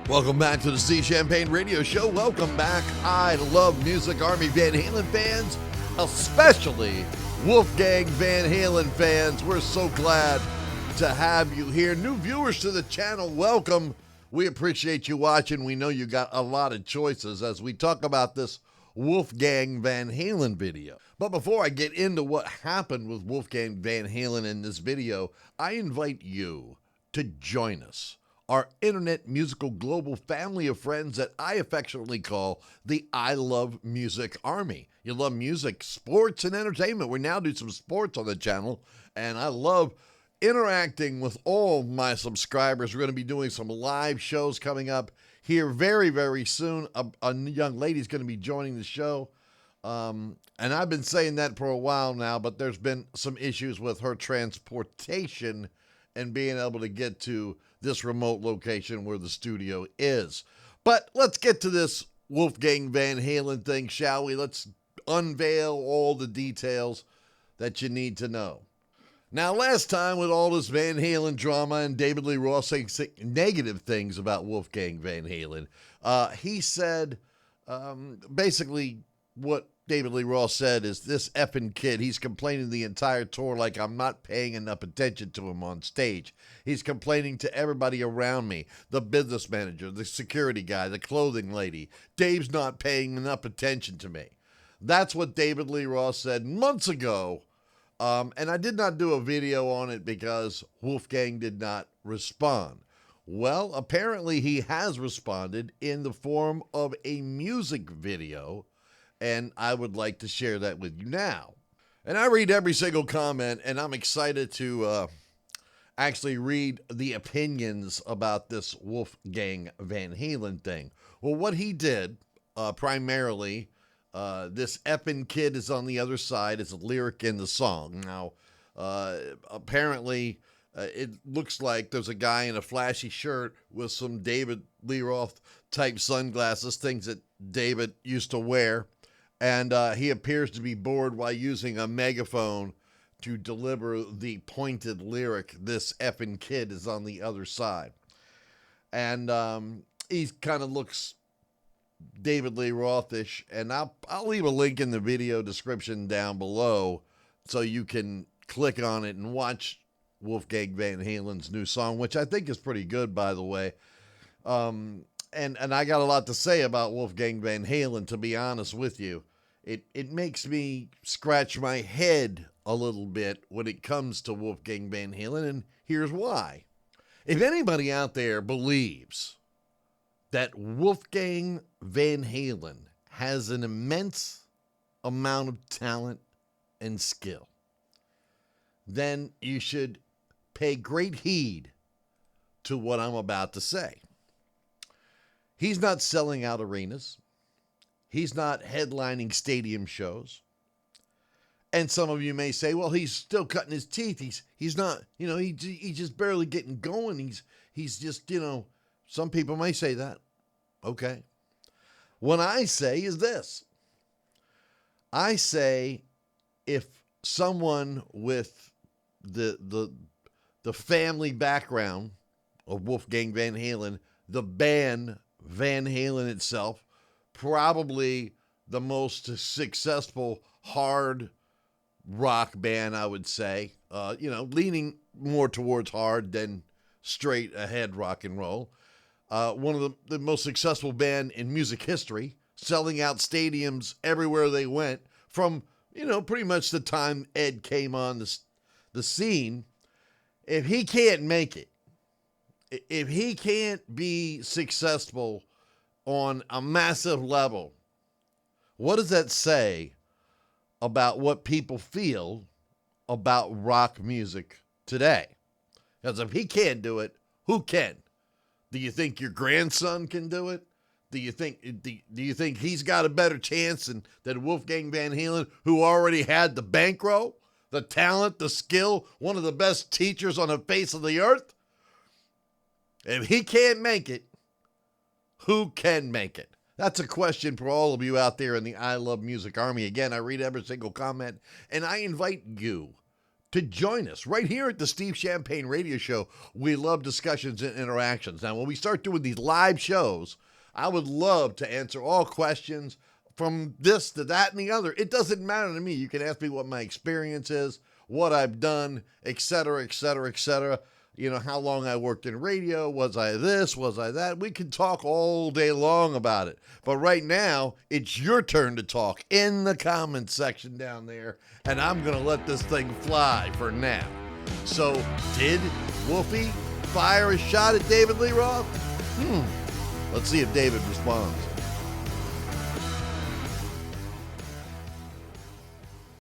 Welcome back to the Sea Champagne Radio Show. Welcome back. I love music, Army Van Halen fans, especially Wolfgang Van Halen fans. We're so glad to have you here. New viewers to the channel, welcome. We appreciate you watching. We know you got a lot of choices as we talk about this Wolfgang Van Halen video. But before I get into what happened with Wolfgang Van Halen in this video, I invite you to join us, our internet musical global family of friends that I affectionately call the I Love Music Army. You love music, sports, and entertainment. We now do some sports on the channel, and I love interacting with all my subscribers. We're going to be doing some live shows coming up here very, very soon. A young lady's going to be joining the show, and I've been saying that for a while now, but there's been some issues with her transportation and being able to get to this remote location where the studio is. But let's get to this Wolfgang Van Halen thing, shall we? Let's unveil all the details that you need to know. Now, last time with all this Van Halen drama and David Lee Roth saying negative things about Wolfgang Van Halen, he said basically what David Lee Roth said is this effing kid, he's complaining the entire tour like I'm not paying enough attention to him on stage. He's complaining to everybody around me, the business manager, the security guy, the clothing lady. Dave's not paying enough attention to me. That's what David Lee Roth said months ago. And I did not do a video on it because Wolfgang did not respond. Well, apparently he has responded in the form of a music video, and I would like to share that with you now. And I read every single comment, and I'm excited to actually read the opinions about this Wolfgang Van Halen thing. Well, what he did, primarily, this effing kid is on the other side is a lyric in the song. Now, apparently, it looks like there's a guy in a flashy shirt with some David Lee Roth type sunglasses, things that David used to wear. And he appears to be bored while using a megaphone to deliver the pointed lyric, this effing kid is on the other side. And he kind of looks David Lee Roth-ish, and I'll leave a link in the video description down below so you can click on it and watch Wolfgang Van Halen's new song, which I think is pretty good, by the way. And I got a lot to say about Wolfgang Van Halen, to be honest with you. It makes me scratch my head a little bit when it comes to Wolfgang Van Halen, and here's why. If anybody out there believes that Wolfgang Van Halen has an immense amount of talent and skill, then you should pay great heed to what I'm about to say. He's not selling out arenas. He's not headlining stadium shows. And some of you may say, well, he's still cutting his teeth. He's not, he's just barely getting going. He's just, some people may say that. Okay. What I say is this. I say if someone with the family background of Wolfgang Van Halen, the band Van Halen itself, probably the most successful hard rock band, I would say, leaning more towards hard than straight ahead rock and roll. One of the most successful band in music history, selling out stadiums everywhere they went from, pretty much the time Ed came on the scene. If he can't make it, if he can't be successful on a massive level, what does that say about what people feel about rock music today? Because if he can't do it, who can? Do you think your grandson can do it? Do you think he's got a better chance than Wolfgang Van Halen, who already had the bankroll, the talent, the skill, one of the best teachers on the face of the earth? If he can't make it, who can make it? That's a question for all of you out there in the I Love Music Army. Again, I read every single comment, and I invite you to join us right here at the Steve Champagne Radio Show. We love discussions and interactions. Now, when we start doing these live shows, I would love to answer all questions from this to that and the other. It doesn't matter to me. You can ask me what my experience is, what I've done, et cetera, et cetera, et cetera. You know, how long I worked in radio. Was I this? Was I that? We can talk all day long about it. But right now, it's your turn to talk in the comments section down there. And I'm going to let this thing fly for now. So, did Wolfie fire a shot at David Lee Roth? Let's see if David responds.